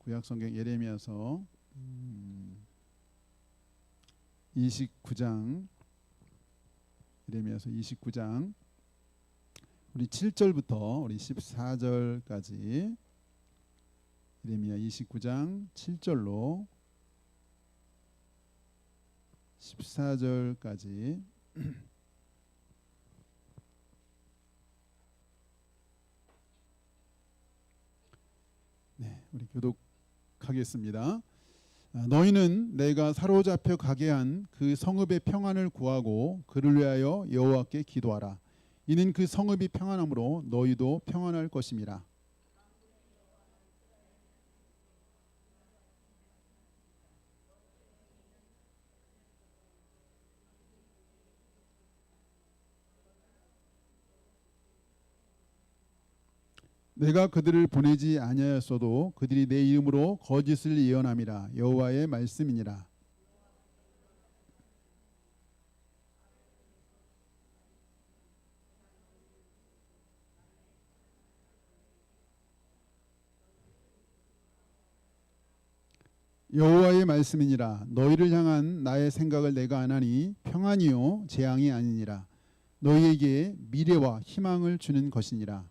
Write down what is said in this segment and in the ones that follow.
구약성경 예레미야서 29장, 예레미야서 29장 우리 7절부터 우리 14절까지, 예레미야 29장 7절로 14절까지 네, 우리 교독하겠습니다. 너희는 내가 사로잡혀 가게 한 그 성읍의 평안을 구하고 그를 위하여 여호와께 기도하라. 이는 그 성읍이 평안함으로 너희도 평안할 것임이라. 내가 그들을 보내지 아니하였어도 그들이 내 이름으로 거짓을 예언함이라. 여호와의 말씀이니라. 여호와의 말씀이니라. 너희를 향한 나의 생각을 내가 아나니 평안이요 재앙이 아니니라. 너희에게 미래와 희망을 주는 것이니라.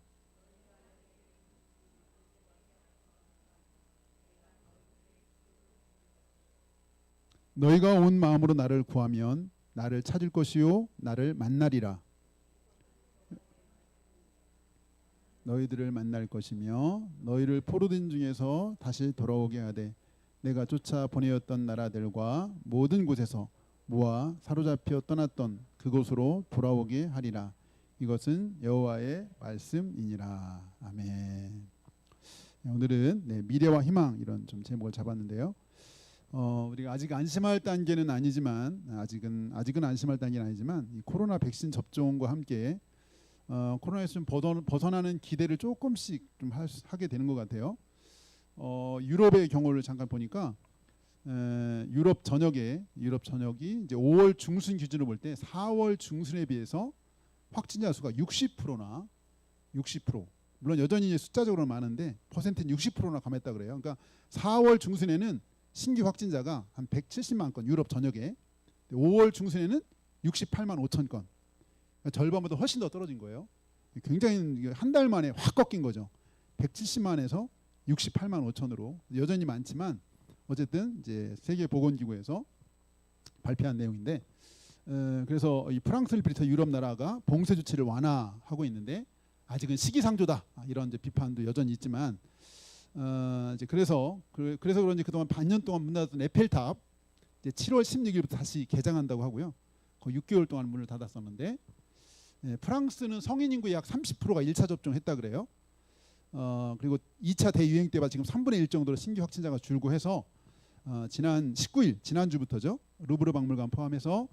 너희가 온 마음으로 나를 구하면 나를 찾을 것이요 나를 만나리라. 너희들을 만날 것이며 너희를 포로된 중에서 다시 돌아오게 하되 내가 쫓아 보내었던 나라들과 모든 곳에서 모아 사로잡혀 떠났던 그곳으로 돌아오게 하리라. 이것은 여호와의 말씀이니라. 아멘. 오늘은 미래와 희망 이런 좀 제목을 잡았는데요. 우리가 아직 안심할 단계는 아니지만 아직은 안심할 단계는 아니지만 이 코로나 백신 접종과 함께 코로나에서 좀 벗어나는 기대를 조금씩 좀 하게 되는 것 같아요. 유럽의 경우를 잠깐 보니까 유럽 전역이 이제 5월 중순 기준으로 볼 때 4월 중순에 비해서 확진자 수가 60%나 60%, 물론 여전히 숫자적으로는 많은데 퍼센트는 60%나 감했다 그래요. 그러니까 4월 중순에는 신규 확진자가 한 170만 건, 유럽 전역에 5월 중순에는 68만 5천 건, 그러니까 절반보다 훨씬 더 떨어진 거예요. 굉장히 한 달 만에 확 꺾인 거죠. 170만에서 68만 5천으로 여전히 많지만 어쨌든 이제 세계보건기구에서 발표한 내용인데, 그래서 이 프랑스를 비롯한 유럽 나라가 봉쇄 조치를 완화하고 있는데 아직은 시기상조다 이런 이제 비판도 여전히 있지만. 이제 그래서 그런지 그동안 반년 동안 문 닫았던 에펠탑 이제 7월 16일부터 다시 개장한다고 하고요. 거의 6개월 동안 문을 닫았었는데, 프랑스는 성인 인구의 약 30%가 1차 접종했다 그래요. 그리고 2차 대유행 때와 지금 3분의 1 정도로 신규 확진자가 줄고 해서 지난 19일 지난주부터죠. 루브르 박물관 포함해서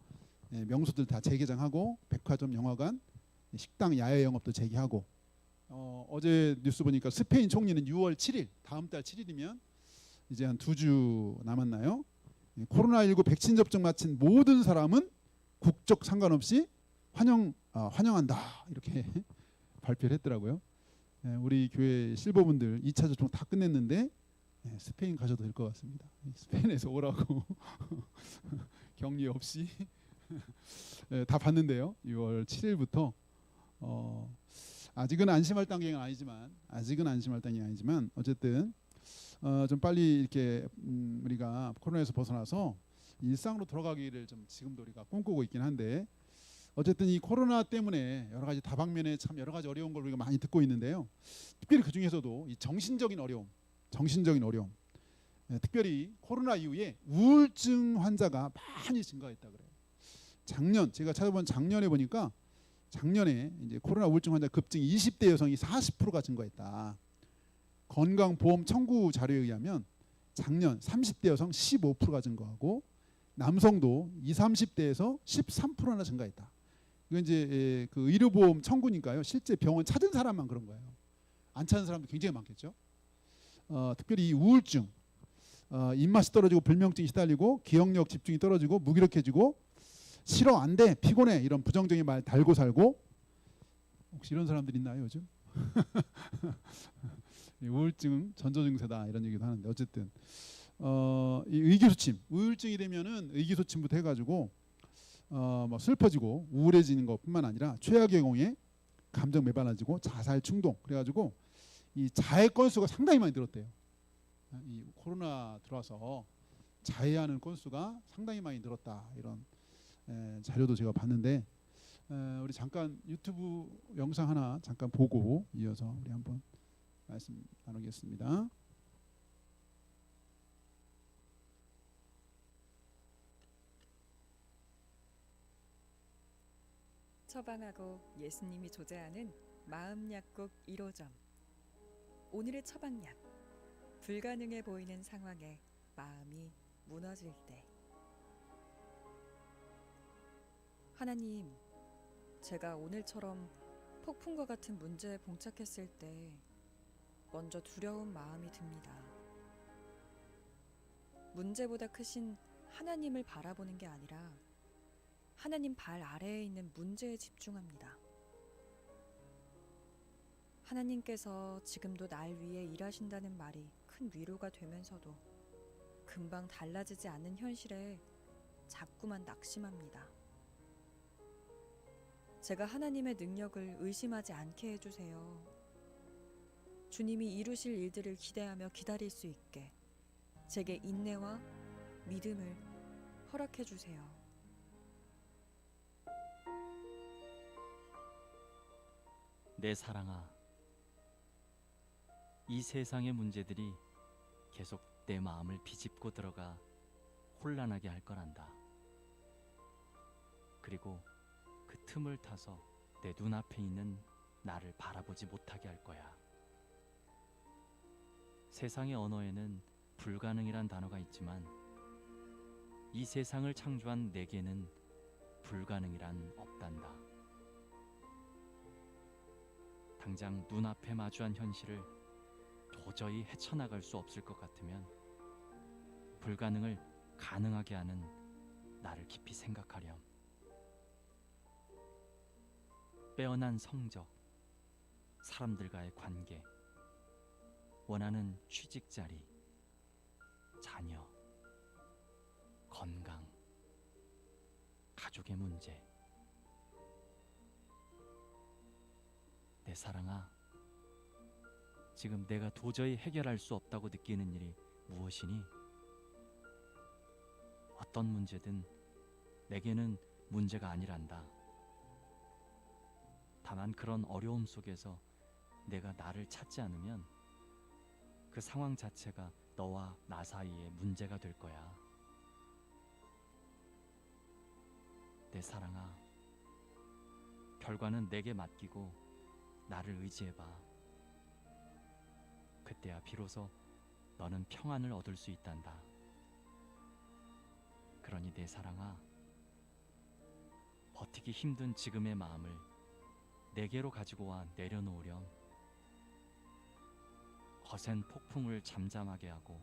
명소들 다 재개장하고 백화점, 영화관, 식당, 야외 영업도 재개하고, 어제 뉴스 보니까 스페인 총리는 6월 7일 다음 달 7일이면 이제 한 2주 남았나요? 코로나19 백신 접종 마친 모든 사람은 국적 상관없이 환영한다 이렇게 발표를 했더라고요. 우리 교회 실버분들 2차 접종 다 끝냈는데 스페인 가셔도 될 것 같습니다. 스페인에서 오라고 격리 없이 다 봤는데요. 6월 7일부터 아직은 안심할 단계는 아니지만 어쨌든 좀 빨리 이렇게 우리가 코로나에서 벗어나서 일상으로 돌아가기를 좀 지금도 우리가 꿈꾸고 있긴 한데, 어쨌든 이 코로나 때문에 여러 가지 다방면에 참 여러 가지 어려운 걸 우리가 많이 듣고 있는데요. 특별히 그 중에서도 이 정신적인 어려움, 특별히 코로나 이후에 우울증 환자가 많이 증가했다 그래요. 제가 찾아본 작년에 보니까 작년에 이제 코로나 우울증 환자 급증 20대 여성이 40%가 증가했다. 건강보험 청구 자료에 의하면 작년 30대 여성 15%가 증가하고 남성도 20, 30대에서 13%나 증가했다. 이건 이제 그 의료보험 청구니까요. 실제 병원 찾은 사람만 그런 거예요. 안 찾은 사람도 굉장히 많겠죠. 특별히 이 우울증, 입맛이 떨어지고 불면증이 시달리고 기억력, 집중이 떨어지고 무기력해지고 싫어, 안 돼, 피곤해 이런 부정적인 말 달고 살고, 혹시 이런 사람들 있나요 요즘? 우울증 전조 증세다 이런 얘기도 하는데 어쨌든 이 의기소침, 우울증이 되면은 의기소침부터 해가지고 뭐 슬퍼지고 우울해지는 것뿐만 아니라 최악의 경우에 감정 매반화지고 자살 충동, 그래가지고 이 자해 건수가 상당히 많이 늘었대요. 이 코로나 들어와서 자해하는 건수가 상당히 많이 늘었다, 이런 자료도 제가 봤는데, 우리 잠깐 유튜브 영상 하나 잠깐 보고 이어서 우리 한번 말씀 나누겠습니다. 처방하고 예수님이 조제하는 마음 약국 1호점. 오늘의 처방약. 불가능해 보이는 상황에 마음이 무너질 때. 하나님, 제가 오늘처럼 폭풍과 같은 문제에 봉착했을 때 먼저 두려운 마음이 듭니다. 문제보다 크신 하나님을 바라보는 게 아니라 하나님 발 아래에 있는 문제에 집중합니다. 하나님께서 지금도 날 위해 일하신다는 말이 큰 위로가 되면서도 금방 달라지지 않는 현실에 자꾸만 낙심합니다. 제가 하나님의 능력을 의심하지 않게 해주세요. 주님이 이루실 일들을 기대하며 기다릴 수 있게 제게 인내와 믿음을 허락해 주세요. 내 사랑아, 이 세상의 문제들이 계속 내 마음을 비집고 들어가 혼란하게 할 거란다. 그리고 그 틈을 타서 내 눈앞에 있는 나를 바라보지 못하게 할 거야. 세상의 언어에는 불가능이란 단어가 있지만 이 세상을 창조한 내게는 불가능이란 없단다. 당장 눈앞에 마주한 현실을 도저히 헤쳐나갈 수 없을 것 같으면 불가능을 가능하게 하는 나를 깊이 생각하렴. 빼어난 성적, 사람들과의 관계, 원하는 취직자리, 자녀, 건강, 가족의 문제. 내 사랑아, 지금 내가 도저히 해결할 수 없다고 느끼는 일이 무엇이니? 어떤 문제든 내게는 문제가 아니란다. 다만 그런 어려움 속에서 내가 나를 찾지 않으면 그 상황 자체가 너와 나 사이에 문제가 될 거야. 내 사랑아, 결과는 내게 맡기고 나를 의지해봐. 그때야 비로소 너는 평안을 얻을 수 있단다. 그러니 내 사랑아, 버티기 힘든 지금의 마음을 내게로 가지고 와 내려놓으렴. 거센 폭풍을 잠잠하게 하고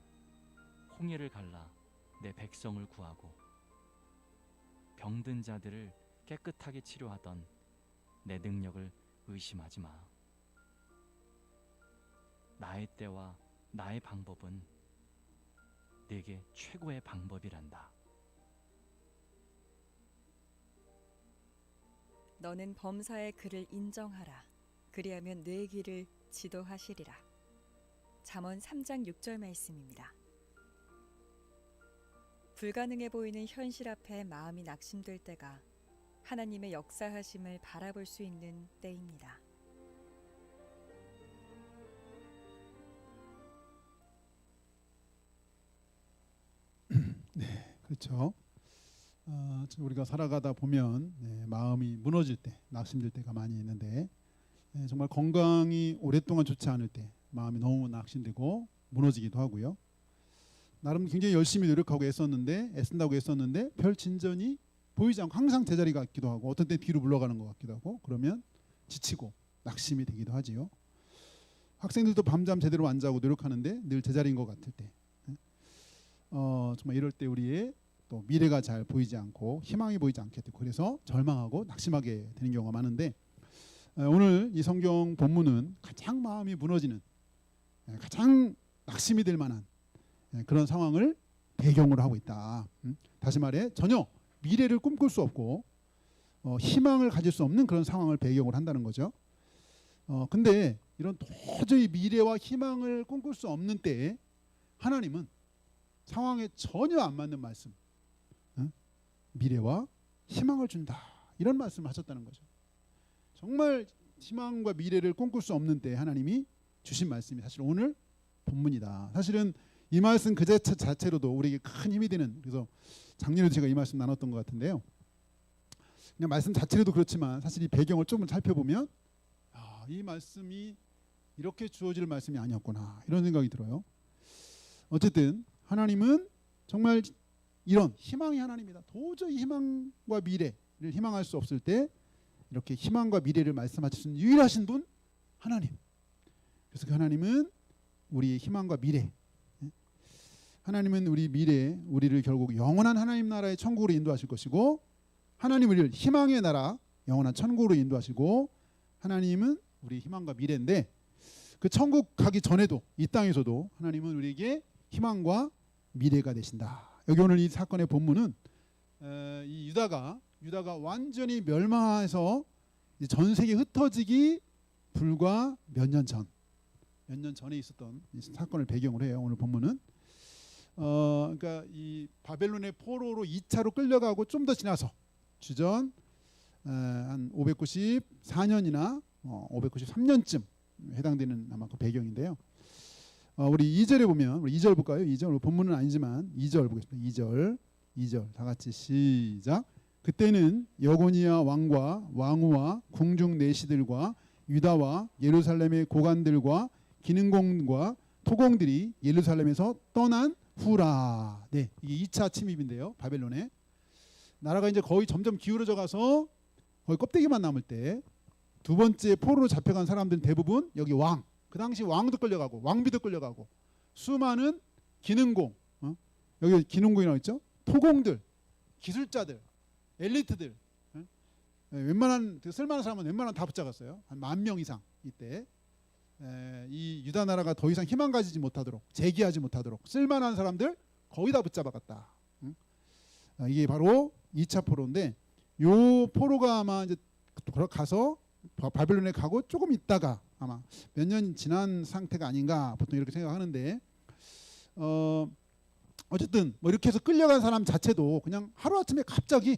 홍해를 갈라 내 백성을 구하고 병든 자들을 깨끗하게 치료하던 내 능력을 의심하지 마. 나의 때와 나의 방법은 내게 최고의 방법이란다. 너는 범사의 그를 인정하라. 그리하면 내 길을 지도하시리라. 잠언 3장 6절 말씀입니다. 불가능해 보이는 현실 앞에 마음이 낙심될 때가 하나님의 역사하심을 바라볼 수 있는 때입니다. 네, 그렇죠. 우리가 살아가다 보면 마음이 무너질 때, 낙심될 때가 많이 있는데, 정말 건강이 오랫동안 좋지 않을 때 마음이 너무 낙심되고 무너지기도 하고요. 나름 굉장히 열심히 노력하고 애쓴다고 했었는데 별 진전이 보이지 않고 항상 제자리 같기도 하고 어떤 때 뒤로 물러가는 것 같기도 하고, 그러면 지치고 낙심이 되기도 하지요. 학생들도 밤잠 제대로 안 자고 노력하는데 늘 제자리인 것 같을 때, 정말 이럴 때 우리의 또 미래가 잘 보이지 않고 희망이 보이지 않게 되고, 그래서 절망하고 낙심하게 되는 경우가 많은데, 오늘 이 성경 본문은 가장 마음이 무너지는 가장 낙심이 될 만한 그런 상황을 배경으로 하고 있다. 다시 말해 전혀 미래를 꿈꿀 수 없고 희망을 가질 수 없는 그런 상황을 배경으로 한다는 거죠. 근데 이런 도저히 미래와 희망을 꿈꿀 수 없는 때에 하나님은 상황에 전혀 안 맞는 말씀, 미래와 희망을 준다, 이런 말씀을 하셨다는 거죠. 정말 희망과 미래를 꿈꿀 수 없는 때 하나님이 주신 말씀이 사실 오늘 본문이다. 사실은 이 말씀 그 자체로도 우리에게 큰 힘이 되는, 그래서 작년에도 제가 이 말씀 나눴던 것 같은데요. 그냥 말씀 자체로도 그렇지만 사실 이 배경을 조금 살펴보면 이 말씀이 이렇게 주어질 말씀이 아니었구나, 이런 생각이 들어요. 어쨌든 하나님은 정말 이런 희망의 하나님이다. 도저히 희망과 미래를 희망할 수 없을 때 이렇게 희망과 미래를 말씀하시는 유일하신 분 하나님. 그래서 그 하나님은 우리의 희망과 미래, 하나님은 우리 미래, 우리를 결국 영원한 하나님 나라의 천국으로 인도하실 것이고, 하나님은 우리를 희망의 나라, 영원한 천국으로 인도하시고, 하나님은 우리 희망과 미래인데, 그 천국 가기 전에도 이 땅에서도 하나님은 우리에게 희망과 미래가 되신다. 여기 오늘 이 사건의 본문은 이 유다가 완전히 멸망해서 전 세계에 흩어지기 불과 몇 년 전에 있었던 이 사건을 배경으로 해요. 오늘 본문은 그러니까 이 바벨론의 포로로 2차로 끌려가고 좀 더 지나서 주전 한 594년이나 593년쯤 해당되는 아마 그 배경인데요. 우리 2절에 보면, 우리 2절 볼까요? 2절, 본문은 아니지만 2절 보겠습니다. 2절 다 같이 시작. 그때는 여고니아 왕과 왕후와 궁중 내시들과 유다와 예루살렘의 고관들과 기능공과 토공들이 예루살렘에서 떠난 후라. 네, 이게 2차 침입인데요. 바벨론에 나라가 이제 거의 점점 기울어져 가서 거의 껍데기만 남을 때, 두 번째 포로로 잡혀간 사람들은 대부분 여기 왕, 그 당시 왕도 끌려가고 왕비도 끌려가고 수많은 기능공, 여기 기능공이라고 했죠. 토공들, 기술자들, 엘리트들, 웬만한 쓸만한 사람은 웬만한 다 붙잡았어요. 한 10,000명 이상. 이때 이 유다 나라가 더 이상 희망 가지지 못하도록, 재기하지 못하도록 쓸만한 사람들 거의 다 붙잡아갔다. 이게 바로 2차 포로인데, 요 포로가 아마 이제 가서 바벨론에 가고 조금 있다가 아마 몇 년 지난 상태가 아닌가 보통 이렇게 생각하는데, 어쨌든 뭐 이렇게 해서 끌려간 사람 자체도 그냥 하루아침에 갑자기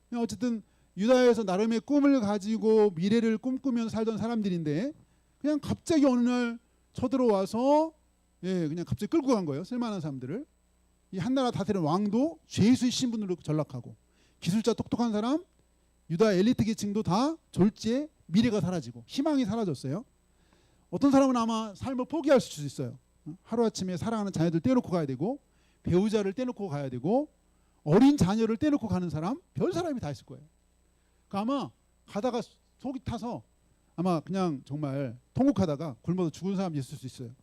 그냥 어쨌든 유다에서 나름의 꿈을 가지고 미래를 꿈꾸면서 살던 사람들인데 그냥 갑자기 어느 날 쳐들어와서 그냥 갑자기 끌고 간 거예요. 쓸만한 사람들을. 이 한 나라 다스리는 왕도 죄수의 신분으로 전락하고, 기술자 똑똑한 사람, 유다 엘리트 계층도 다 졸지에 미래가 사라지고 희망이 사라졌어요. 어떤 사람은 아마 삶을 포기할 수도 있어요. 하루아침에 사랑하는 자녀들 떼놓고 가야 되고, 배우자를 떼놓고 가야 되고, 어린 자녀를 떼놓고 가는 사람, 별 사람이 다 있을 거예요. 그러니까 아마 가다가 속이 타서 아마 그냥 정말 통곡하다가 굶어서 죽은 사람이 있을 수 있어요.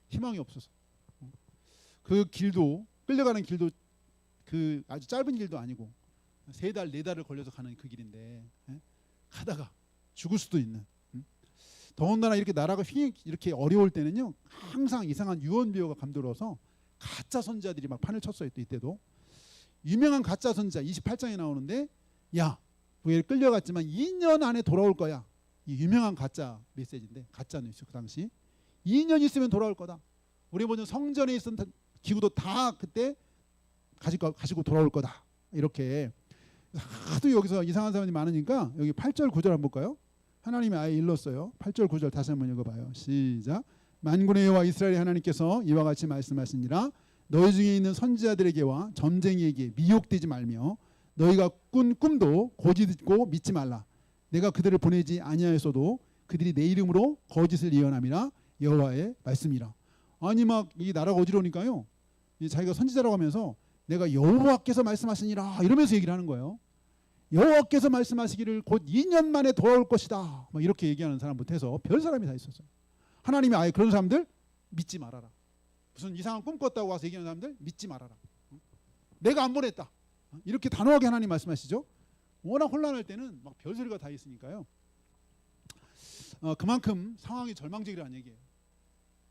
희망이 없어서. 그 길도, 끌려가는 길도 그 아주 짧은 길도 아니고 3달 4달을 걸려서 가는 그 길인데 가다가 죽을 수도 있는. 더군다나 이렇게 나라가 이렇게 어려울 때는요, 항상 이상한 유언비어가 감돌아서 가짜 선지자들이 막 판을 쳤어요. 이때도 유명한 가짜 선지자 28장에 나오는데, 야, 왜 끌려갔지만 2년 안에 돌아올 거야. 이 유명한 가짜 메시지인데, 가짜 뉴스. 그 당시 2년 있으면 돌아올 거다. 우리 먼저 성전에 있던 기구도 다 그때 가지고 돌아올 거다. 이렇게 하도 여기서 이상한 사람이 많으니까 여기 8절 9절 한번 볼까요? 하나님이 아예 일렀어요. 8절 9절 다시 한번 읽어봐요. 시작. 만군의 여호와 이스라엘의 하나님께서 이와 같이 말씀하시니라. 너희 중에 있는 선지자들에게와 점쟁이에게 미혹되지 말며 너희가 꾼 꿈도 고짓고 믿지 말라. 내가 그들을 보내지 아니하였어도 그들이 내 이름으로 거짓을 예언함이라. 여호와의 말씀이라. 아니 막 이 나라가 어지러우니까요, 자기가 선지자라고 하면서 내가 여호와께서 말씀하시니라 이러면서 얘기를 하는 거예요. 여호와께서 말씀하시기를 곧 2년 만에 돌아올 것이다. 막 이렇게 얘기하는 사람부터 해서 별 사람이 다 있었어요. 하나님이 아예 그런 사람들 믿지 말아라. 무슨 이상한 꿈 꿨다고 와서 얘기하는 사람들 믿지 말아라. 내가 안 보냈다. 이렇게 단호하게 하나님 말씀하시죠. 워낙 혼란할 때는 막 별소리가 다 있으니까요. 그만큼 상황이 절망적이라는 얘기예요.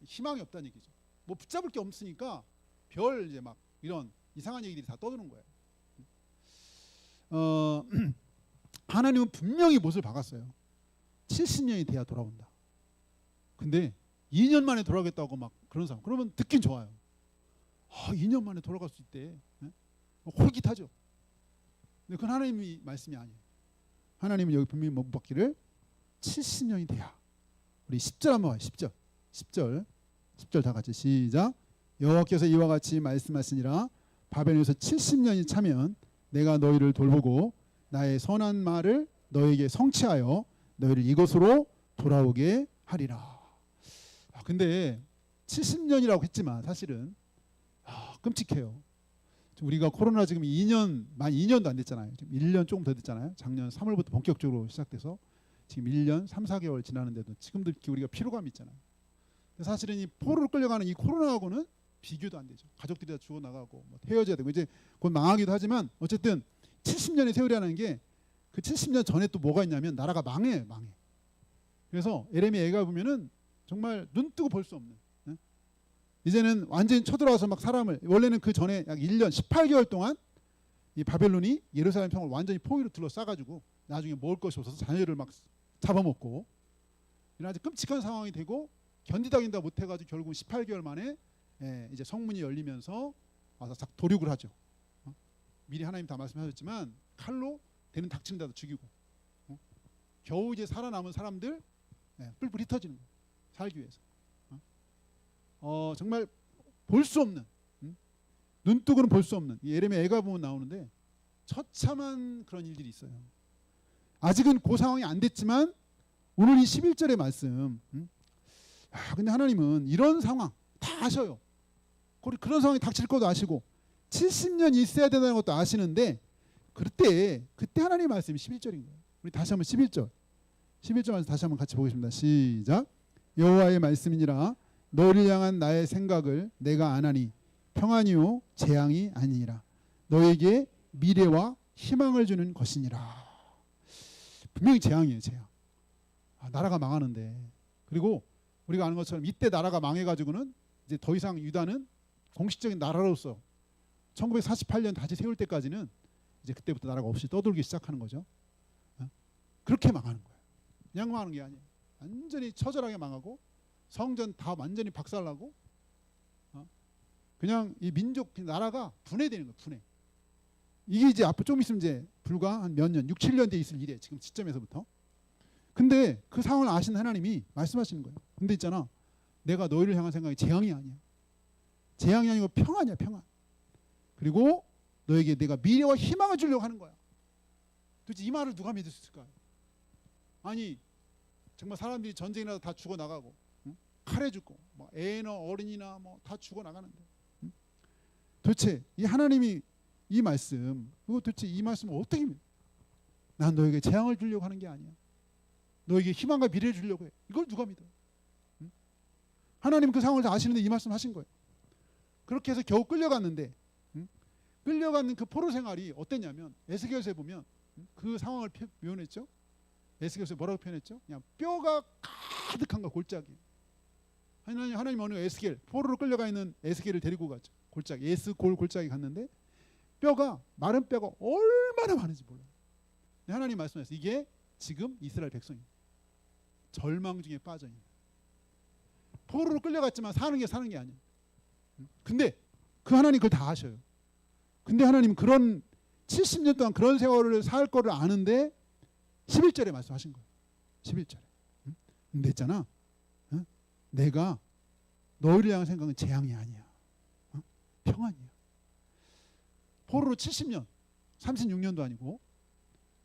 희망이 없다는 얘기죠. 뭐 붙잡을 게 없으니까 별 이제 막 이런 이상한 얘기들이 다 떠드는 거예요. 하나님은 분명히 못을 박았어요. 70년이 돼야 돌아온다. 근데 2년 만에 돌아오겠다고 막 그런 사람, 그러면 듣긴 좋아요. 2년 만에 돌아갈 수 있대. 홀깃하죠. 근데 그건 하나님의 말씀이 아니에요. 하나님은 여기 분명히 못 받기를 70년이 돼야. 우리 10절 한번 봐요. 10절 다 같이 시작. 여호와께서 이와 같이 말씀하시니라. 바벨론에서 70년이 차면 내가 너희를 돌보고 나의 선한 말을 너에게 성취하여 너희를 이곳으로 돌아오게 하리라. 근데 70년이라고 했지만 사실은 끔찍해요. 우리가 코로나 지금 2년, 만 2년도 안 됐잖아요. 지금 1년 조금 더 됐잖아요. 작년 3월부터 본격적으로 시작돼서 지금 1년 3, 4개월 지나는데도 지금도 이렇게 우리가 피로감이 있잖아요. 사실은 이 포로로 끌려가는 이 코로나하고는 비교도 안 되죠. 가족들이 다 죽어나가고 뭐 헤어져야 되고 이제 곧 망하기도 하지만 어쨌든 70년의 세월이라는 게 그 70년 전에 또 뭐가 있냐면 나라가 망해. 그래서 에레미야가 보면은 정말 눈 뜨고 볼 수 없는, 이제는 완전히 쳐들어와서 막 사람을, 원래는 그 전에 약 1년 18개월 동안 이 바벨론이 예루살렘 성을 완전히 포위로 둘러싸가지고 나중에 먹을 것이 없어서 자녀를 막 잡아먹고 이런 아주 끔찍한 상황이 되고 견디다 못해가지고 결국 18개월 만에 이제 성문이 열리면서 와서 도륙을 하죠. 미리 하나님 다 말씀하셨지만 칼로 되는 닥치는 데도 죽이고, 겨우 이제 살아남은 사람들 뿔뿔 흩어지는 거예요. 살기 위해서. 정말 볼 수 없는, 눈뜨고는 볼 수 없는, 예레미야 애가 보면 나오는데 처참한 그런 일들이 있어요. 아직은 그 상황이 안 됐지만 오늘 이 11절의 말씀, 근데 하나님은 이런 상황 다 아셔요. 그런 상황이 닥칠 것도 아시고 70년 있어야 된다는 것도 아시는데 그때 하나님의 말씀이 11절인 거예요. 우리 다시 한번 11절 말씀 다시 한번 같이 보겠습니다. 시작. 여호와의 말씀이니라. 너를 향한 나의 생각을 내가 아나니 평안이요 재앙이 아니니라. 너에게 미래와 희망을 주는 것이니라. 분명히 재앙이에요. 재앙. 나라가 망하는데, 그리고 우리가 아는 것처럼 이때 나라가 망해가지고는 이제 더 이상 유다는 공식적인 나라로서 1948년 다시 세울 때까지는 이제 그때부터 나라가 없이 떠돌기 시작하는 거죠. 그렇게 망하는 거예요. 그냥 망하는 게 아니에요. 완전히 처절하게 망하고 성전 다 완전히 박살나고, 그냥 이 민족 나라가 분해되는 거예요. 분해. 이게 이제 앞으로 좀 있으면 이제 불과 한 몇 년, 6, 7년 뒤에 있을 일이에요. 지금 시점에서부터. 근데 그 상황을 아시는 하나님이 말씀하시는 거예요. 근데 있잖아, 내가 너희를 향한 생각이 재앙이 아니야. 재앙이 아니고 평안이야. 평안. 그리고 너에게 내가 미래와 희망을 주려고 하는 거야. 도대체 이 말을 누가 믿을 수 있을까요? 아니 정말 사람들이 전쟁이라도 다 죽어나가고, 칼에 죽고 뭐 애나 어린이나 뭐 다 죽어나가는데, 도대체 이 하나님이 이 말씀, 도대체 이 말씀을 어떻게 믿어? 난 너에게 재앙을 주려고 하는 게 아니야. 너에게 희망과 미래를 주려고 해. 이걸 누가 믿어? 하나님은 그 상황을 다 아시는데 이 말씀 하신 거예요. 그렇게 해서 겨우 끌려갔는데, 끌려가는 그 포로 생활이 어땠냐면 에스겔서에 보면 그 상황을 표현했죠. 에스겔서에 뭐라고 표현했죠? 그냥 뼈가 가득한 거, 골짜기. 하나님 어느 에스겔, 포로로 끌려가 있는 에스겔을 데리고 갔죠. 골짜기, 에스골 골짜기 갔는데 뼈가, 마른 뼈가 얼마나 많은지 몰라요. 하나님 말씀하셨어요. 이게 지금 이스라엘 백성이 절망 중에 빠져 있는, 포로로 끌려갔지만 사는 게 아니에요. 근데 그 하나님 그걸 다 아셔요. 근데 하나님 그런 70년 동안 그런 세월을 살 거를 아는데 11절에 말씀하신 거예요. 11절에. 근데 있잖아, 내가 너희를 향한 생각은 재앙이 아니야. 평안이야. 포로로 70년, 36년도 아니고,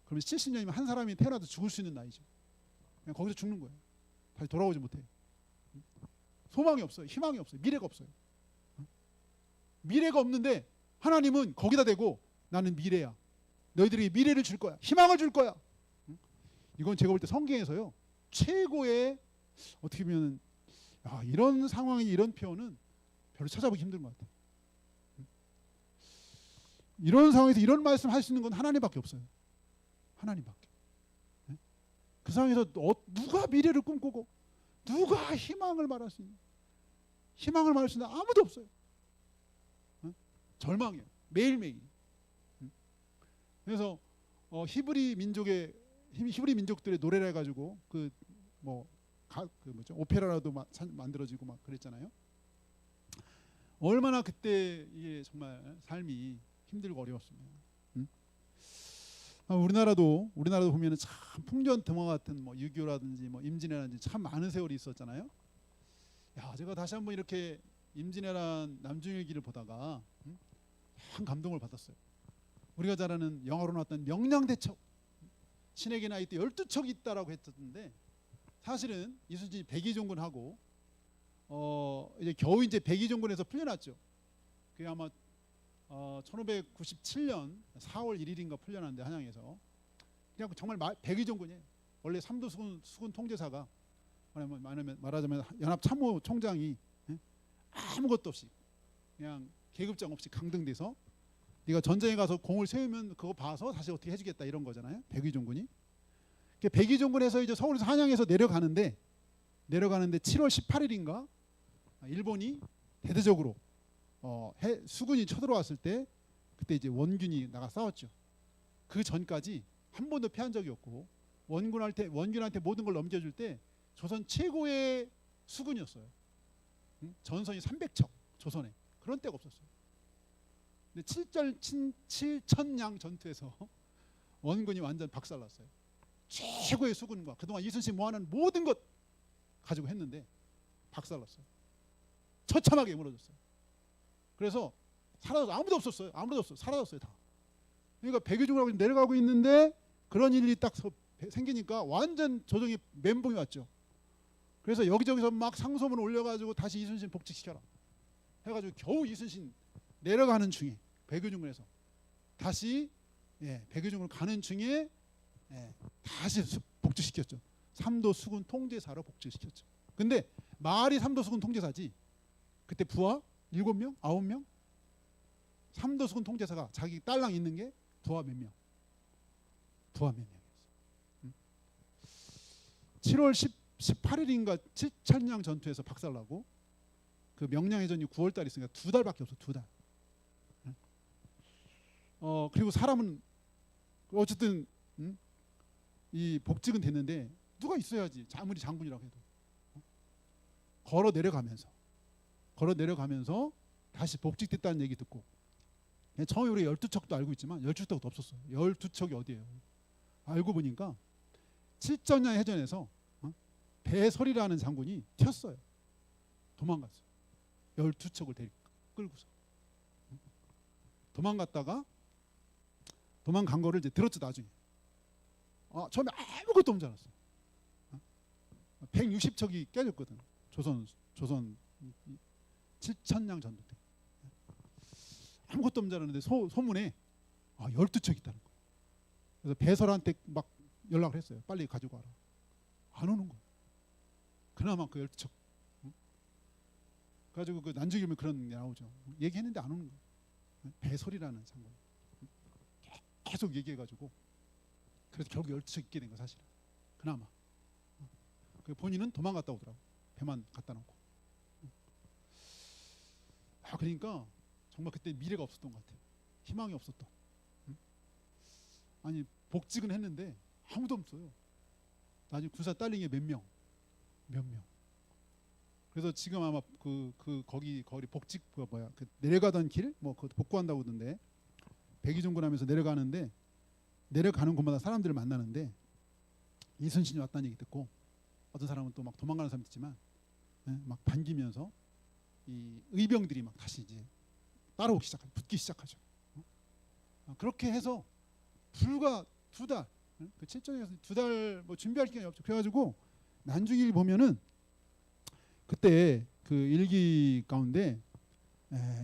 그러면 70년이면 한 사람이 태어나도 죽을 수 있는 나이죠. 그냥 거기서 죽는 거예요. 다시 돌아오지 못해. 소망이 없어요. 희망이 없어요. 미래가 없어요. 미래가 없는데 하나님은 거기다 대고 나는 미래야. 너희들에게 미래를 줄 거야. 희망을 줄 거야. 이건 제가 볼 때 성경에서요, 최고의, 어떻게 보면 이런 상황이, 이런 표현은 별로 찾아보기 힘든 것 같아요. 이런 상황에서 이런 말씀 할 수 있는 건 하나님밖에 없어요. 하나님밖에. 그 상황에서 누가 미래를 꿈꾸고 누가 희망을 말할 수 있는, 희망을 말할 수 있는 아무도 없어요. 절망이에요. 매일매일. 그래서 히브리 민족들의 노래를 해가지고 오페라라도 만들어지고 막 그랬잖아요. 얼마나 그때 이게 정말 삶이 힘들고 어려웠습니다. 우리나라도 보면은 참 풍전등화 같은 6.25라든지 임진왜란든지 참 많은 세월이 있었잖아요. 야, 제가 다시 한번 이렇게 임진왜란 남중일기를 보다가 참 감동을 받았어요. 우리가 잘 아는 영화로 나왔던 명량대첩, 신에게 나이 때 12척이 있다라고 했었는데 사실은 이순신이 백의종군하고 이제 겨우 이제 백의종군에서 풀려났죠. 그게 아마 1597년 4월 1일인가 풀려났는데 한양에서 그냥 정말 백의종군이에요. 원래 삼도 수군 통제사가 말하자면 연합참모총장이 아무것도 없이 그냥 계급장 없이 강등돼서 네가 전쟁에 가서 공을 세우면 그거 봐서 다시 어떻게 해주겠다 이런 거잖아요. 백의종군이. 백의종군에서 이제 서울에서 한양에서 내려가는데 7월 18일인가 일본이 대대적으로 수군이 쳐들어왔을 때 그때 이제 원균이 나가 싸웠죠. 그 전까지 한 번도 패한 적이 없고 원균한테 모든 걸 넘겨줄 때 조선 최고의 수군이었어요. 전선이 300척 조선에 그런 때가 없었어요. 근데 7천량 전투에서 원군이 완전 박살났어요. 최고의 수군과 그동안 이순신 모아놓은 모든 것 가지고 했는데 박살났어요. 처참하게 무너졌어요. 그래서 사라졌어. 아무도 없었어요. 사라졌어요 다. 그러니까 백의종군하고 내려가고 있는데 그런 일이 딱 생기니까 완전 조정이 멘붕이 왔죠. 그래서 여기저기서 막 상소문 올려가지고 다시 이순신 복직시켜라 해가지고 겨우 이순신 내려가는 중에 백의종군에서 다시 백의종군 가는 중에 다시 복직시켰죠. 삼도 수군 통제사로 복직시켰죠. 근데 말이 삼도 수군 통제사지 그때 부하 7명? 9명? 삼도 수군 통제사가 자기 딸랑 있는 게 부하 몇 명? 부하 몇 명이었어요. 7월 18일인가 7천량 전투에서 박살나고 그 명량해전이 9월달에 있으니까 2달밖에 없어. 2달. 그리고 사람은 어쨌든 이 복직은 됐는데 누가 있어야지. 아무리 장군이라고 해도 걸어 내려가면서 다시 복직됐다는 얘기 듣고 처음에 우리 12척도 알고 있지만 12척도 없었어요. 12척이 어디예요? 알고 보니까 7전량 해전에서 배설이라는 장군이 튀었어요. 도망갔어요. 12척을 끌고서 도망간 거를 이제 들었죠 나중에. 처음에 아무것도 없는 줄 알았어요. 160척이 깨졌거든. 조선 7천량 전투 때 아무것도 없는 줄 알았는데 소문에 12척 있다는 거예요. 그래서 배설한테 막 연락을 했어요. 빨리 가지고 와라. 안 오는 거예요. 그나마 그 12척. 그래가지고 그 난중일면 그런 게 나오죠. 얘기했는데 안 오는 거예요. 배설이라는 장군. 계속 얘기해가지고 그래서 결국 12척 있게 된 거 사실은. 그나마. 본인은 도망갔다 오더라고. 배만 갖다 놓고. 그러니까 정말 그때 미래가 없었던 것 같아요. 희망이 없었던. 아니 복직은 했는데 아무도 없어요. 나중에 군사 딸린 게 몇 명. 그래서 지금 아마 거기 복직 내려가던 길 그거 복구한다고 그러던데 백의종군 하면서 내려가는 곳마다 사람들을 만나는데 이순신이 왔다는 얘기 듣고 어떤 사람은 또 막 도망가는 사람도 있지만 막 반기면서 이 의병들이 막 다시 이제 붙기 시작하죠. 그렇게 해서 불과 2달, 그 7전에서 2달 준비할 기간이 없죠. 그래가지고 난중일 보면은 그때 그 일기 가운데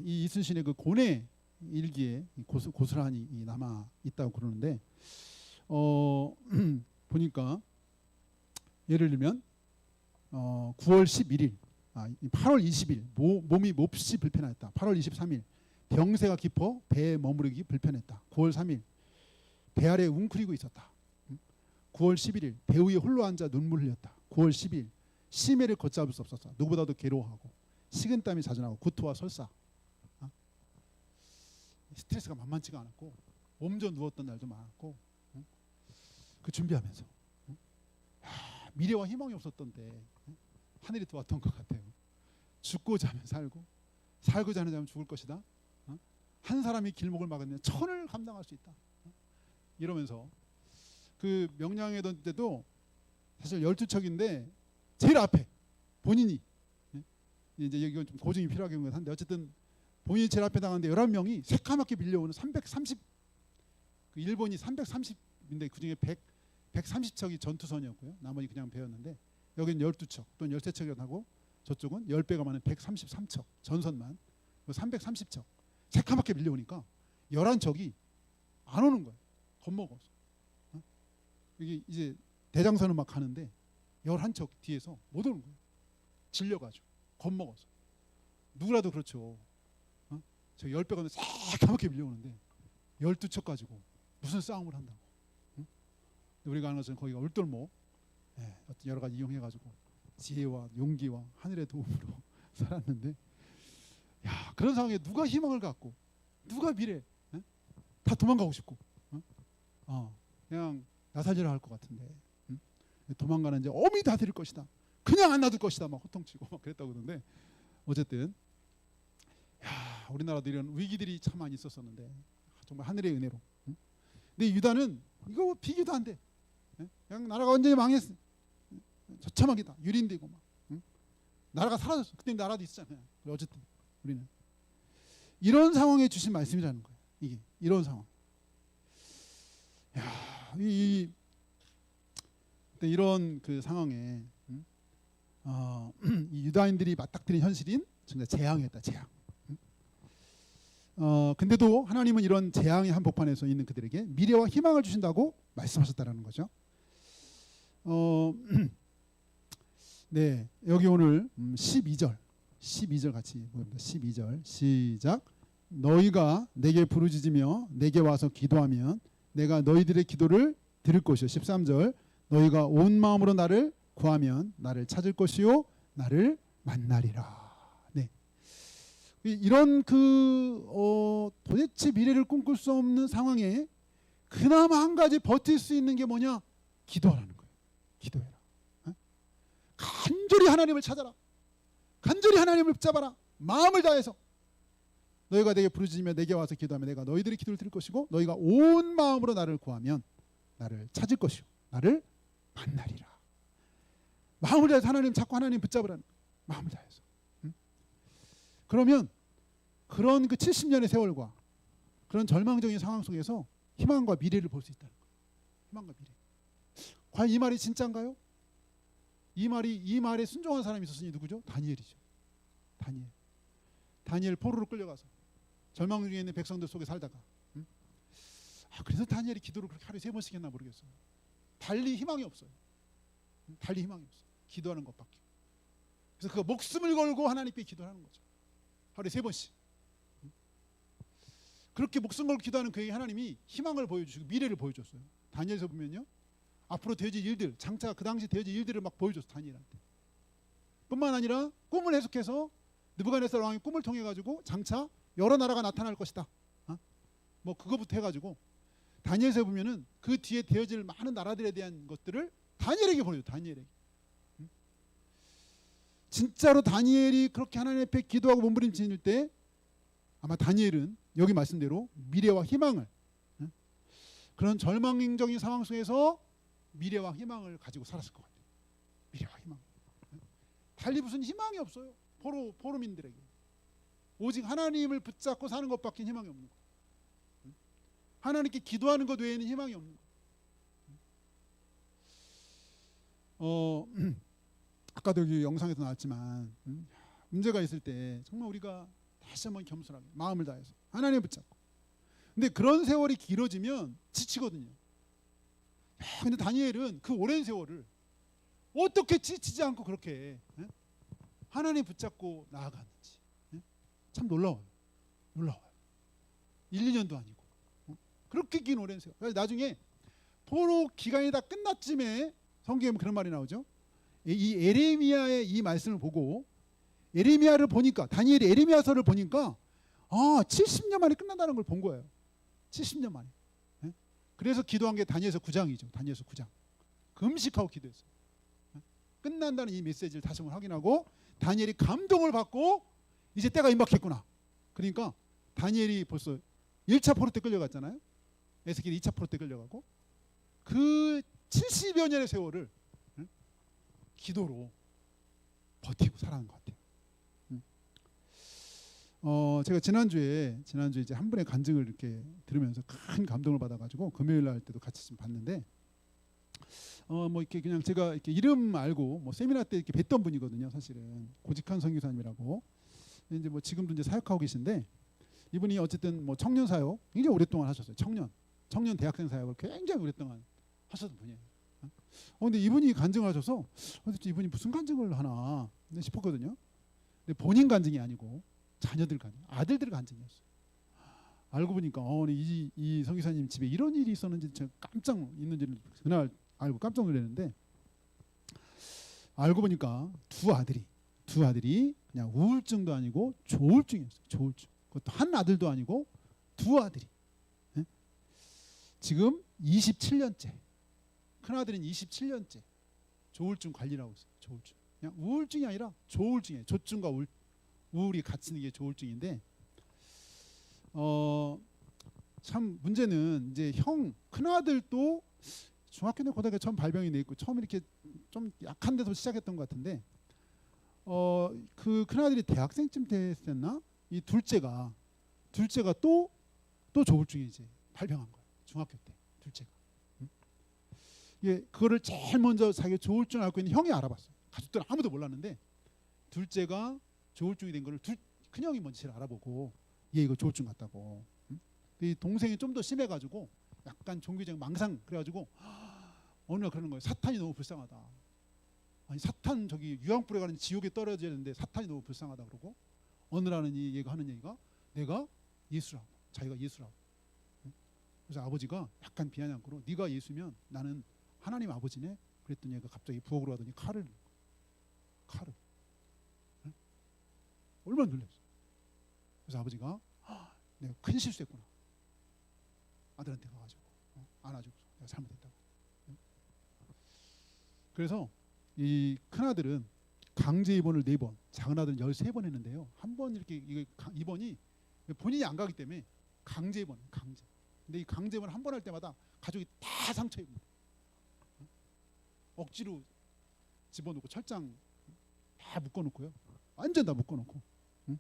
이 이순신의 그 고뇌 일기에 고스란히 남아 있다고 그러는데 보니까 예를 들면 9월 11일, 8월 20일 몸이 몹시 불편하였다. 8월 23일 병세가 깊어 배에 머무르기 불편했다. 9월 3일 배 아래 웅크리고 있었다. 9월 11일 배 위에 홀로 앉아 눈물 흘렸다. 9월 10일 심해를 걷잡을 수 없었다. 누구보다도 괴로워하고 식은땀이 자주 나고 구토와 설사, 스트레스가 만만치가 않았고 몸져 누웠던 날도 많았고, 그 준비하면서 미래와 희망이 없었던 때 하늘이 도왔던 것 같아요. 죽고자 하면 살고, 살고자 하는 자면 죽을 것이다. 한 사람이 길목을 막으면 천을 감당할 수 있다. 이러면서 그 명량회던 때도 사실 12척인데 제일 앞에 본인이, 이제 이건 좀 고증이 필요하긴 한데 어쨌든 본인이 제일 앞에 당하는데 11명이 새까맣게 밀려오는 330, 그 일본이 330인데 그중에 130척이 전투선이었고요. 나머지 그냥 배였는데 여기는 12척 또는 13척이라고, 저쪽은 10배가 많은 133척 전선만 330척 새까맣게 밀려오니까 11척이 안 오는 거예요. 겁먹어서. 이게 이제 대장선을 막 가는데 11척 뒤에서 못 오는 거예요. 질려가지고 겁먹어서. 누구라도 그렇죠. 저 10배가 새까맣게 밀려오는데 12척 가지고 무슨 싸움을 한다고. 우리가 아는 것은 거기가 울돌목, 어떤 여러 가지 이용해가지고 지혜와 용기와 하늘의 도움으로 살았는데, 야, 그런 상황에 누가 희망을 갖고 누가 미래, 다 도망가고 싶고, 그냥 나살질을 할 것 같은데, 도망가는 이제 어미 다 데릴 것이다, 그냥 안 놔둘 것이다 막 호통치고 막 그랬다고 그러는데, 어쨌든 야, 우리나라도 이런 위기들이 참 많이 있었었는데 정말 하늘의 은혜로. 근데 유다는 이거 비교도 안 돼. 그냥 나라가 완전히 망했어. 처참하기다. 유린되고 막. 나라가 사라졌어. 그때 나라도 있었잖아요. 어쨌든 우리는 이런 상황에 주신 말씀이라는 거예요. 이게 이런 상황. 야, 이런 그 상황에 이 유다인들이 맞닥뜨린 현실인 정말 재앙이었다. 재앙. 근데도 하나님은 이런 재앙의 한복판에서 있는 그들에게 미래와 희망을 주신다고 말씀하셨다라는 거죠. 네, 여기 오늘 12절 같이 보입니다. 12절 시작. 너희가 내게 부르짖으며 내게 와서 기도하면 내가 너희들의 기도를 들을 것이요. 13절. 너희가 온 마음으로 나를 구하면 나를 찾을 것이요 나를 만나리라. 네, 이런 도대체 미래를 꿈꿀 수 없는 상황에 그나마 한 가지 버틸 수 있는 게 뭐냐? 기도하라는 거예요. 기도해라. 간절히 하나님을 찾아라. 간절히 하나님을 붙잡아라. 마음을 다해서. 너희가 내게 부르짖으며 내게 와서 기도하면 내가 너희들의 기도를 들을 것이고 너희가 온 마음으로 나를 구하면 나를 찾을 것이요 나를 만나리라. 마음을 다해서 하나님 찾고 하나님 붙잡으라는 거예요. 마음을 다해서. 그러면 그런 그 70년의 세월과 그런 절망적인 상황 속에서 희망과 미래를 볼 수 있다는 거예요. 희망과 미래. 과연 이 말이 진짜인가요? 이 말에 순종한 사람이 있었으니 누구죠? 다니엘이죠. 다니엘 포로로 끌려가서 절망 중에 있는 백성들 속에 살다가, 그래서 다니엘이 기도를 그렇게 하루에 3번씩 했나 모르겠어요. 달리 희망이 없어요. 달리 희망이 없어요. 기도하는 것밖에. 그래서 그 목숨을 걸고 하나님께 기도하는 거죠. 하루에 3번씩. 그렇게 목숨 걸고 기도하는 그에게 하나님이 희망을 보여주시고 미래를 보여줬어요. 다니엘에서 보면요, 앞으로 되어질 일들, 장차 그 당시 되어질 일들을 막 보여줬어. 다니엘한테. 뿐만 아니라 꿈을 해석해서 느부갓네살 왕의 꿈을 통해 가지고 장차 여러 나라가 나타날 것이다. 뭐 그거부터 해가지고 다니엘에서 보면은 그 뒤에 되어질 많은 나라들에 대한 것들을 다니엘에게 보여줘. 다니엘에게. 진짜로 다니엘이 그렇게 하나님 앞에 기도하고 몸부림칠 때 아마 다니엘은 여기 말씀대로 미래와 희망을, 그런 절망적인 상황 속에서 미래와 희망을 가지고 살았을 것 같아요. 미래와 희망. 달리 무슨 희망이 없어요. 포로민들에게 오직 하나님을 붙잡고 사는 것밖에 희망이 없는 거예요. 하나님께 기도하는 것 외에는 희망이 없는 거예요. 아까도 여기 영상에서 나왔지만 문제가 있을 때 정말 우리가 다시 한번 겸손하게 마음을 다해서 하나님을 붙잡고, 근데 그런 세월이 길어지면 지치거든요. 근데 다니엘은 그 오랜 세월을 어떻게 지치지 않고 그렇게 하나님 붙잡고 나아갔는지 참 놀라워요. 1, 2년도 아니고 그렇게 긴 오랜 세월. 나중에 포로 기간이 다 끝났쯤에 성경에 그런 말이 나오죠. 이 에레미야의 이 말씀을 보고 에레미야를 보니까, 다니엘이 에레미야서를 보니까 70년 만에 끝난다는 걸 본 거예요. 70년 만에. 예? 그래서 기도한 게 다니엘서 9장이죠. 다니엘서 9장. 금식하고 기도했어요. 예? 끝난다는 이 메시지를 다시 한번 확인하고 다니엘이 감동을 받고 이제 때가 임박했구나. 그러니까 다니엘이 벌써 1차 포로 때 끌려갔잖아요. 에스겔이 2차 포로 때 끌려가고 그 70여 년의 세월을 기도로 버티고 살아난 것 같아요. 제가 지난주에 이제 한 분의 간증을 이렇게 들으면서 큰 감동을 받아가지고 금요일 날 때도 같이 좀 봤는데 뭐 이렇게 그냥 제가 이렇게 이름 알고 뭐 세미나 때 이렇게 뵀던 분이거든요. 사실은 고직한 선교사님이라고 이제 뭐 지금도 이제 사역하고 계신데 이분이 어쨌든 뭐 청년 사역 굉장히 오랫동안 하셨어요. 청년 대학생 사역을 굉장히 오랫동안 하셨던 분이에요. 근데 이분이 간증을 하셔서 도대체 이분이 무슨 간증을 하나 싶었거든요. 근데 본인 간증이 아니고 자녀들 간증, 아들들 간증이었어요. 알고 보니까 이 선교사님 집에 이런 일이 있었는지 제가 깜짝 있는지를 그날 알고 깜짝 놀랐는데 알고 보니까 두 아들이 그냥 우울증도 아니고 조울증이었어요. 조울증. 그것도 한 아들도 아니고 두 아들이. 네? 지금 27년째. 큰 아들은 27년째 조울증 관리를 하고 있어요. 조울증. 그냥 우울증이 아니라 조울증이에요. 조증과 우울이 같이 있는 게 조울증인데 참 문제는 이제 큰 아들도 중학교 때 고등학교 처음 발병이 돼 있고 처음 이렇게 좀 약한 데서 시작했던 것 같은데 그 큰 아들이 대학생쯤 됐었나? 이 둘째가 또 조울증이 이제 발병한 거예요. 중학교 때 둘째가. 그거를 제일 먼저 자기 조울증을 앓고 있는 형이 알아봤어요. 가족들은 아무도 몰랐는데 둘째가 조울증이 된 거를 큰형이 먼저 제일 알아보고 얘 이거 조울증 같다고. 이 동생이 좀 더 심해가지고 약간 종교적 망상 그래가지고 어느 날 그러는 거예요. 사탄이 너무 불쌍하다. 아니 사탄 저기 유황불에 가는 지옥에 떨어져야 되는데 사탄이 너무 불쌍하다 그러고 어느 날은 얘가 하는 얘기가 내가 예수라고. 자기가 예수라고. 그래서 아버지가 약간 비아냥거로 네가 예수면 나는 하나님 아버지네. 그랬더니 얘가 갑자기 부엌으로 가더니 칼을 응? 얼마나 놀랐어. 그래서 아버지가 내가 큰 실수했구나. 아들한테 가가지고 안아주고 내가 잘못했다고. 응? 그래서 이 큰아들은 강제 입원을 4번, 작은아들은 13번 했는데요. 한 번 이렇게 입원이 본인이 안 가기 때문에 강제 입원, 강제. 근데 이 강제 입원 한 번 할 때마다 가족이 다 상처 입니다. 억지로 집어넣고 철장 다 묶어놓고요. 완전 다 묶어놓고. 응?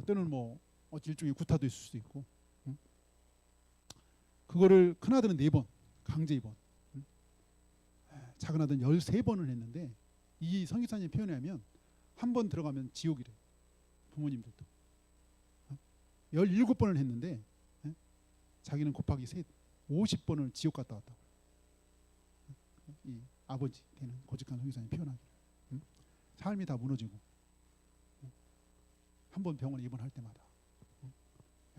때는 뭐 일종의 구타도 있을 수도 있고. 응? 그거를 큰아들은 4번 강제 입원. 응? 작은아들은 13번을 했는데 이 선교사님 표현에 하면 한 번 들어가면 지옥이래. 부모님들도. 17번을 했는데 자기는 곱하기 3 50번을 지옥 갔다 왔다고. 이 아버지 되는 고직한 선교사님 표현하기를. 삶이 다 무너지고 한 번 병원에 입원할 때마다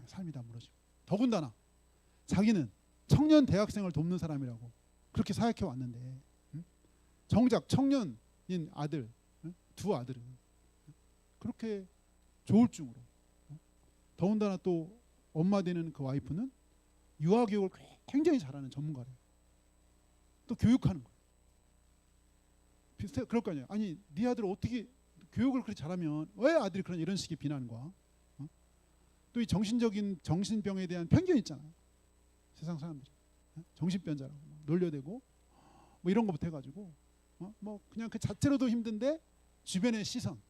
삶이 다 무너지고 더군다나 자기는 청년 대학생을 돕는 사람이라고 그렇게 사역해 왔는데 정작 청년인 아들 두 아들은 그렇게 조울증으로 더군다나 또 엄마 되는 그 와이프는 유아교육을 굉장히 잘하는 전문가래요. 또 교육하는 거예요. 비슷해 그럴 거 아니에요. 아니 네 아들 어떻게 교육을 그렇게 잘하면 왜 아들이 그런 이런 식의 비난과 또 이 정신병에 대한 편견이 있잖아요. 세상 사람들이 정신병자라고 놀려대고 뭐 이런 것부터 해가지고 뭐 그냥 그 자체로도 힘든데 주변의 시선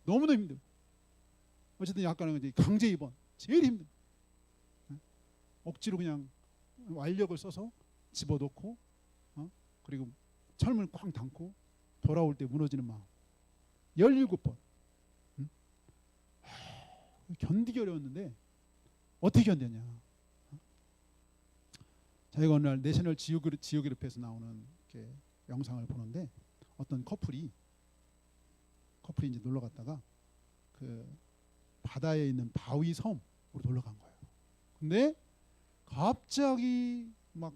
너무도 힘들고 어쨌든 약간은 이제 강제 입원 제일 힘든 억지로 그냥 완력을 써서 집어넣고 그리고 철문을 꽝 닫고 돌아올 때 무너지는 마음 17번 견디기 어려웠는데 어떻게 견뎠냐. 저희가 어느 날 내셔널 지오그래피에서 나오는 이렇게 영상을 보는데 어떤 커플이 이제 놀러 갔다가 그 바다에 있는 바위 섬으로 놀러 간 거예요. 근데 갑자기 막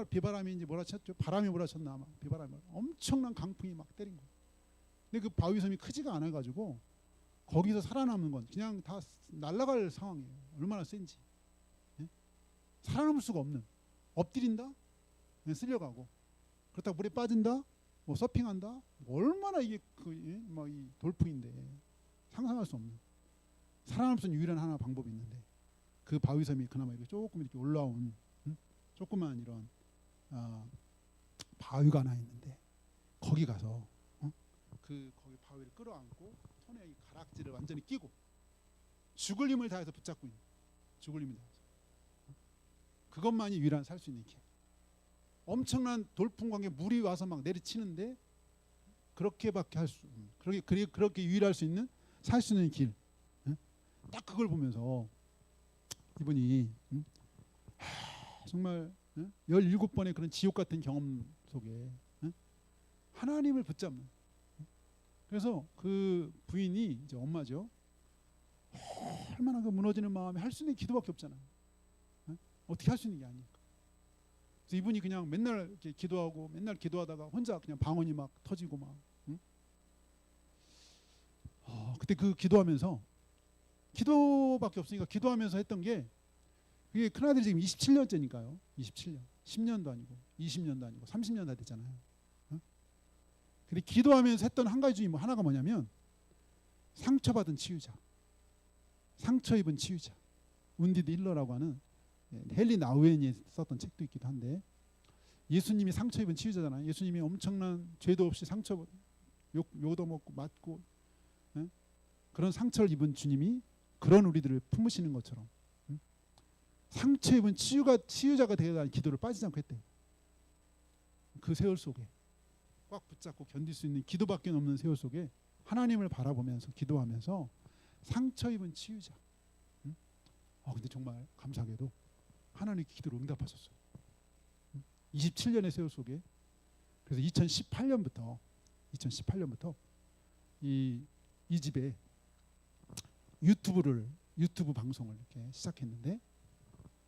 비바람이 이제 몰아쳤죠. 바람이 몰아쳤나 막 비바람이 엄청난 강풍이 막 때린 거예요. 근데 그 바위섬이 크지가 않아가지고 거기서 살아남는 건 그냥 다 날아갈 상황이에요. 얼마나 센지. 예? 살아남을 수가 없는. 엎드린다? 그냥 쓸려가고. 그렇다고 물에 빠진다? 뭐 서핑한다? 얼마나 이게 이 돌풍인데 상상할 수 없는. 살아남을 수 있는 유일한 하나 방법이 있는데 그 바위섬이 그나마 이렇게 조금 이렇게 올라온 조그만 이런 바위가 하나 있는데 거기 가서 거기 바위를 끌어안고 손에 이 가락지를 완전히 끼고 죽을 힘을 다해서 붙잡고 있는 죽을 힘을 다해서 그것만이 유일한 살 수 있는 길. 엄청난 돌풍 관계 물이 와서 막 내리치는데 그렇게밖에 그렇게 유일할 수 있는 살 수 있는 길. 딱 그걸 보면서 이분이 정말 17번의 그런 지옥 같은 경험 속에 하나님을 붙잡는. 그래서 그 부인이 이제 엄마죠. 얼마나 그 무너지는 마음에 할 수 있는 기도밖에 없잖아요. 어떻게 할 수 있는 게 아니니까. 그래서 이분이 그냥 맨날 이렇게 기도하고 맨날 기도하다가 혼자 그냥 방언이 막 터지고 막. 그때 그 기도하면서 기도밖에 없으니까 기도하면서 했던 게 그게 큰아들이 지금 27년째니까요. 27년. 10년도 아니고 20년도 아니고 30년 다 됐잖아요. 근데 기도하면서 했던 한 가지 중에 뭐 하나가 뭐냐면 상처받은 치유자. 상처 입은 치유자. 운디드 힐러라고 하는 헨리 나우엔이 썼던 책도 있기도 한데 예수님이 상처 입은 치유자잖아요. 예수님이 엄청난 죄도 없이 상처 욕도 먹고 맞고 그런 상처를 입은 주님이 그런 우리들을 품으시는 것처럼 상처 입은 치유자가 되어야 기도를 빠지지 않고 했대요. 그 세월 속에 꽉 붙잡고 견딜 수 있는 기도밖에 없는 세월 속에 하나님을 바라보면서 기도하면서 상처 입은 치유자. 근데 정말 감사하게도 하나님 기도를 응답하셨어요. 27년의 세월 속에 그래서 2018년부터 이 집에 유튜브 방송을 이렇게 시작했는데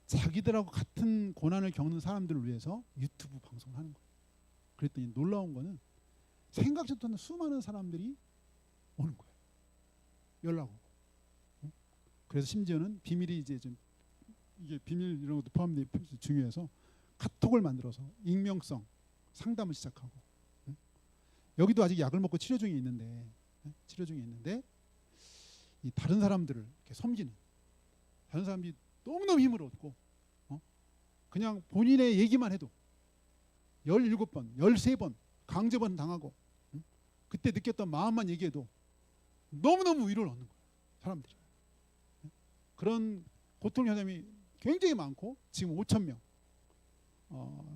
자기들하고 같은 고난을 겪는 사람들을 위해서 유튜브 방송을 하는 거예요. 그랬더니 놀라운 거는 생각지도 못한 수많은 사람들이 오는 거예요. 연락 오고. 그래서 심지어는 비밀이 이제 좀 이게 비밀 이런 것도 포함되어 중요해서 카톡을 만들어서 익명성 상담을 시작하고 여기도 아직 약을 먹고 치료 중에 있는데 이 다른 사람들을 이렇게 섬기는 다른 사람들이 너무너무 힘을 얻고 그냥 본인의 얘기만 해도 17번, 13번 강제번 당하고 그때 느꼈던 마음만 얘기해도 너무너무 위로를 얻는 거예요. 사람들이. 그런 고통 현장이 굉장히 많고 지금 5,000명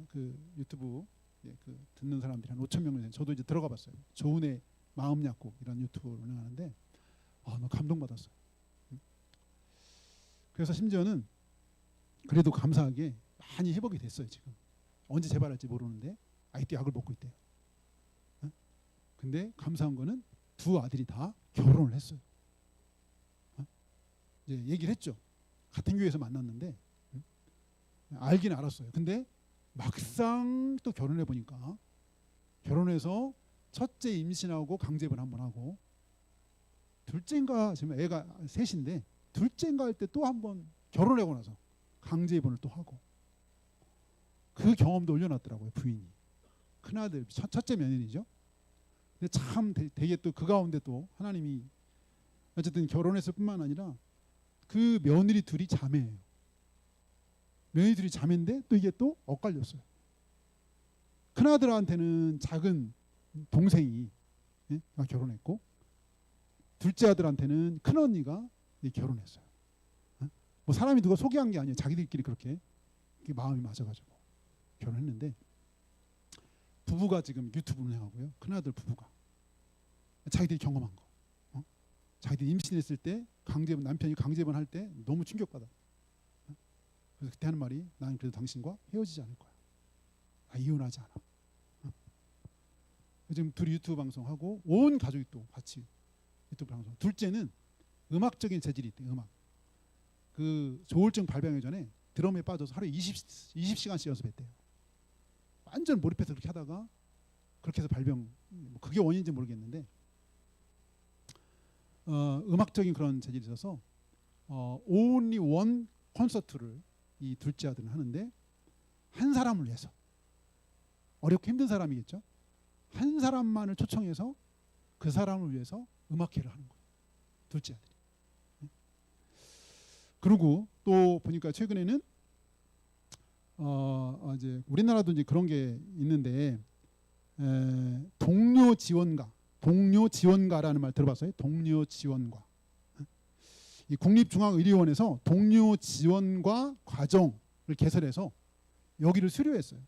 그 유튜브 그 듣는 사람들이 한 5,000명 저도 이제 들어가 봤어요. 조은의 마음 약국 이런 유튜브를 운영하는데 너무 감동받았어요. 그래서 심지어는 그래도 감사하게 많이 회복이 됐어요. 지금 언제 재발할지 모르는데 아직도 약을 먹고 있대요. 근데 감사한 거는 두 아들이 다 결혼을 했어요. 이제 얘기를 했죠. 같은 교회에서 만났는데 알긴 알았어요. 근데 막상 또 결혼해 보니까 결혼해서 첫째 임신하고 강제입원 한번 하고 둘째인가 지금 애가 셋인데 둘째인가 할 때 또 한번 결혼하고 나서 강제입원을 또 하고 그 경험도 올려놨더라고요. 부인이 큰아들 첫째 며느리죠. 근데 참 되게 또 그 가운데 또 하나님이 어쨌든 결혼했을 뿐만 아니라 그 며느리 둘이 자매예요. 며느리 둘이 자매인데 또 이게 또 엇갈렸어요. 큰아들한테는 작은 동생이 결혼했고 둘째 아들한테는 큰언니가 결혼했어요. 뭐 사람이 누가 소개한 게 아니에요. 자기들끼리 그렇게 마음이 맞아가지고 결혼했는데 부부가 지금 유튜브 운영하고요. 큰아들 부부가 자기들이 경험한 거 자기들이 임신했을 때 남편이 강제입원 할 때 너무 충격받아. 그래서 그때 하는 말이 나는 그래도 당신과 헤어지지 않을 거야. 나 이혼하지 않아. 지금 둘이 유튜브 방송하고 온 가족이 또 같이 유튜브 방송. 둘째는 음악적인 재질이 있대. 음악. 그 조울증 발병하기 전에 드럼에 빠져서 하루에 20시간씩 연습했대요. 완전 몰입해서 그렇게 하다가 그렇게 해서 발병. 그게 원인인지 모르겠는데 음악적인 그런 재질이 있어서 only one 콘서트를 이 둘째 아들은 하는데 한 사람을 위해서 어렵고 힘든 사람이겠죠. 한 사람만을 초청해서 그 사람을 위해서 음악회를 하는 거예요. 둘째 아들이. 그리고 또 보니까 최근에는 이제 우리나라도 이제 그런 게 있는데 동료 지원가라는 말 들어봤어요? 동료 지원가. 이 국립중앙의료원에서 동료 지원과 과정을 개설해서 여기를 수료했어요.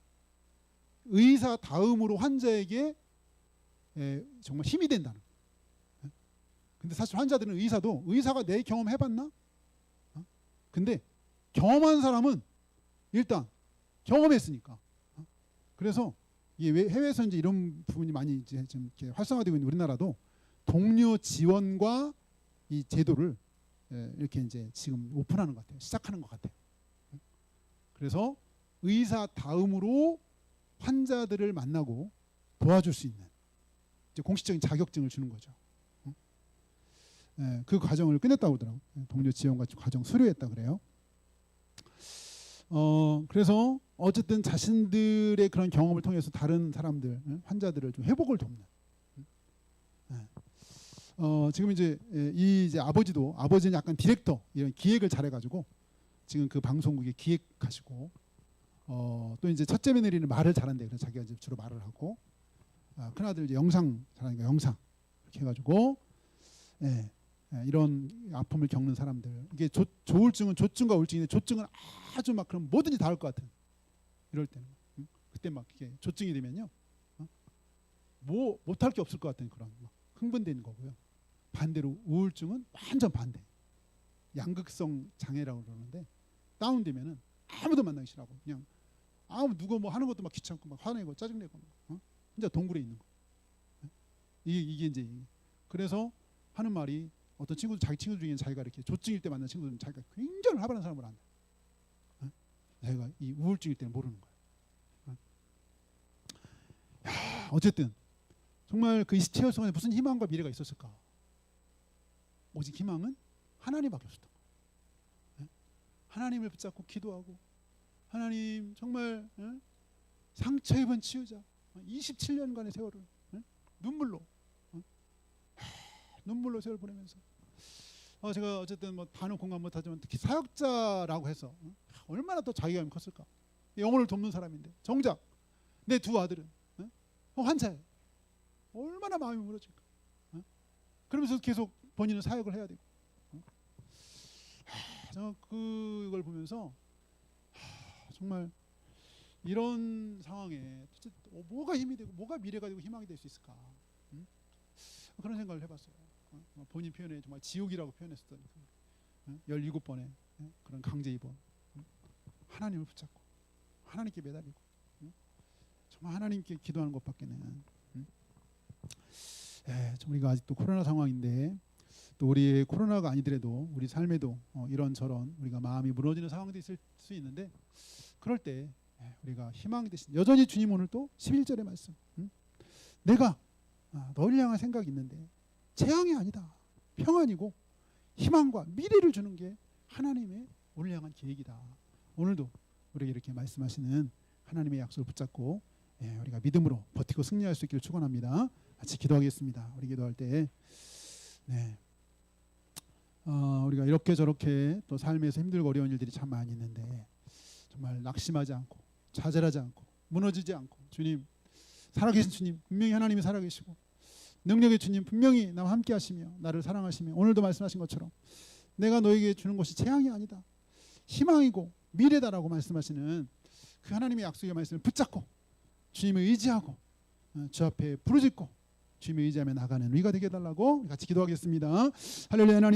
의사 다음으로 환자에게 정말 힘이 된다는. 근데 사실 환자들은 의사가 내 경험 해봤나? 근데 경험한 사람은 일단 경험했으니까. 그래서 이게 해외에서 이제 이런 부분이 많이 이제 좀 이렇게 활성화되고 있는 우리나라도 동료 지원과 이 제도를 이렇게 이제 지금 오픈하는 것 같아요. 시작하는 것 같아요. 그래서 의사 다음으로 환자들을 만나고 도와줄 수 있는 이제 공식적인 자격증을 주는 거죠. 그 과정을 끝냈다고 하더라고요. 동료 지원과 과정 수료했다 그래요. 그래서 어쨌든 자신들의 그런 경험을 통해서 다른 사람들, 환자들을 좀 회복을 돕는. 지금 이제 이제 아버지는 약간 디렉터 이런 기획을 잘해가지고 지금 그 방송국에 기획하시고 또 이제 첫째 며느리는 말을 잘한대. 그래서 자기가 이제 주로 말을 하고 큰 아들 이제 영상 잘하니까 영상 이렇게 해가지고 이런 아픔을 겪는 사람들 이게 조울증은 조증과 우울증인데 조증은 아주 막 그럼 뭐든지 다 할 것 같은 이럴 때는 그때 막 이게 조증이 되면요 뭐 못할 게 없을 것 같은 그런 막 흥분되는 거고요. 반대로 우울증은 완전 반대 양극성 장애라고 그러는데 다운되면은 아무도 만나기 싫어하고 그냥 누구 뭐 하는 것도 막 귀찮고 막 화내고 짜증내고 진짜 동굴에 있는 거. 이게 이제 그래서 하는 말이 어떤 친구들 자기 친구들 중에는 자기가 이렇게 조증일 때 만난 친구들은 자기가 굉장히 활발한 사람을 안다. 자기가 이 우울증일 때는 모르는 거야. 어쨌든 정말 그 27년 동안에 무슨 희망과 미래가 있었을까? 오직 희망은 하나님밖에 없었던 거야. 하나님을 붙잡고 기도하고 하나님 정말 상처 입은 치유자 27년간의 세월을 눈물로 세월 보내면서 제가 어쨌든 뭐 다는 공감 못하지만 특히 사역자라고 해서 얼마나 더 자기감이 컸을까. 영혼을 돕는 사람인데 정작 내 두 아들은 환자예요. 얼마나 마음이 무너질까. 그러면서 계속 본인은 사역을 해야 되고 저는 그걸 보면서 정말 이런 상황에 뭐가 힘이 되고 뭐가 미래가 되고 희망이 될 수 있을까. 그런 생각을 해봤어요. 본인 표현에 정말 지옥이라고 표현했었던 17번의 그런 강제 입원. 하나님을 붙잡고 하나님께 매달리고 정말 하나님께 기도하는 것밖에는 우리가 아직도 코로나 상황인데 또 우리의 코로나가 아니더라도 우리 삶에도 이런저런 우리가 마음이 무너지는 상황도 있을 수 있는데 그럴 때 우리가 희망이 되신 여전히 주님 오늘 또 11절의 말씀 내가 너를 향한 생각이 있는데 재앙이 아니다. 평안이고 희망과 미래를 주는 게 하나님의 우리를 향한 계획이다. 오늘도 우리에게 이렇게 말씀하시는 하나님의 약속을 붙잡고 우리가 믿음으로 버티고 승리할 수 있기를 축원합니다. 같이 기도하겠습니다. 우리 기도할 때 우리가 이렇게 저렇게 또 삶에서 힘들고 어려운 일들이 참 많이 있는데 정말 낙심하지 않고 좌절하지 않고 무너지지 않고 주님 살아계신 주님 분명히 하나님이 살아계시고 능력의 주님 분명히 나와 함께 하시며 나를 사랑하시며 오늘도 말씀하신 것처럼 내가 너에게 주는 것이 재앙이 아니다. 희망이고 미래다라고 말씀하시는 그 하나님의 약속의 말씀을 붙잡고 주님을 의지하고 주 앞에 부르짖고 주님을 의지하며 나가는 우리가 되게 해달라고 같이 기도하겠습니다. 할렐루야. 하나님